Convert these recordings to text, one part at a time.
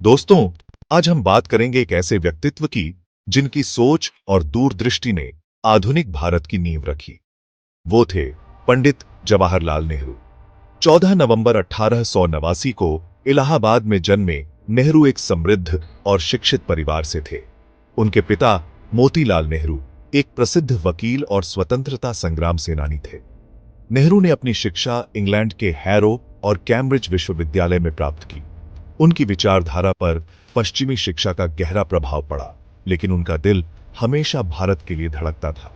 दोस्तों, आज हम बात करेंगे एक ऐसे व्यक्तित्व की जिनकी सोच और दूरदृष्टि ने आधुनिक भारत की नींव रखी। वो थे पंडित जवाहरलाल नेहरू। 14 नवंबर 1889 को इलाहाबाद में जन्मे नेहरू एक समृद्ध और शिक्षित परिवार से थे। उनके पिता मोतीलाल नेहरू एक प्रसिद्ध वकील और स्वतंत्रता संग्राम सेनानी थे। नेहरू ने अपनी शिक्षा इंग्लैंड के हैरो और कैम्ब्रिज विश्वविद्यालय में प्राप्त की। उनकी विचारधारा पर पश्चिमी शिक्षा का गहरा प्रभाव पड़ा, लेकिन उनका दिल हमेशा भारत के लिए धड़कता था।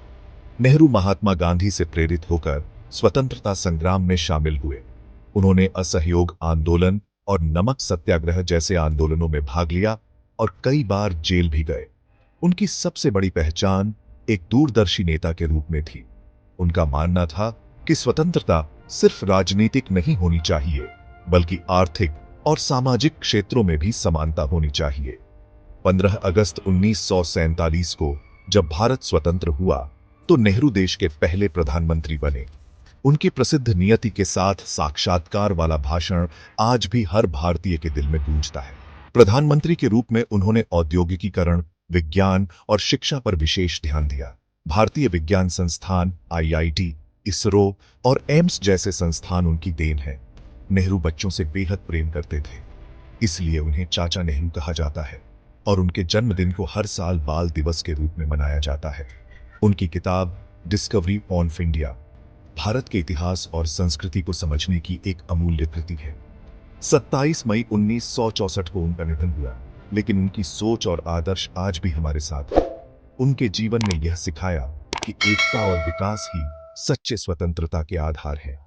नेहरू महात्मा गांधी से प्रेरित होकर स्वतंत्रता संग्राम में शामिल हुए। उन्होंने असहयोग आंदोलन और नमक सत्याग्रह जैसे आंदोलनों में भाग लिया और कई बार जेल भी गए। उनकी सबसे बड़ी पहचान एक दूरदर्शी नेता के रूप में थी। उनका मानना था कि स्वतंत्रता सिर्फ राजनीतिक नहीं होनी चाहिए, बल्कि आर्थिक और सामाजिक क्षेत्रों में भी समानता होनी चाहिए। 15 अगस्त 1947 को जब भारत स्वतंत्र हुआ, तो नेहरू देश के पहले प्रधानमंत्री बने। उनकी प्रसिद्ध नियति के साथ साक्षात्कार वाला भाषण आज भी हर भारतीय के दिल में गूंजता है। प्रधानमंत्री के रूप में उन्होंने औद्योगिकीकरण, विज्ञान और शिक्षा पर विशेष ध्यान दिया। भारतीय विज्ञान संस्थान, आईआईटी, इसरो और एम्स जैसे संस्थान उनकी देन है। नेहरू बच्चों से बेहद प्रेम करते थे, इसलिए उन्हें चाचा नेहरू कहा जाता है और उनके जन्मदिन को हर साल बाल दिवस के रूप में मनाया जाता है। उनकी किताब डिस्कवरी ऑफ इंडिया भारत के इतिहास और संस्कृति को समझने की एक अमूल्य कृति है। 27 मई 1964 को उनका निधन हुआ, लेकिन उनकी सोच और आदर्श आज भी हमारे साथ हैं। उनके जीवन ने यह सिखाया कि एकता और विकास ही सच्चे स्वतंत्रता के आधार हैं।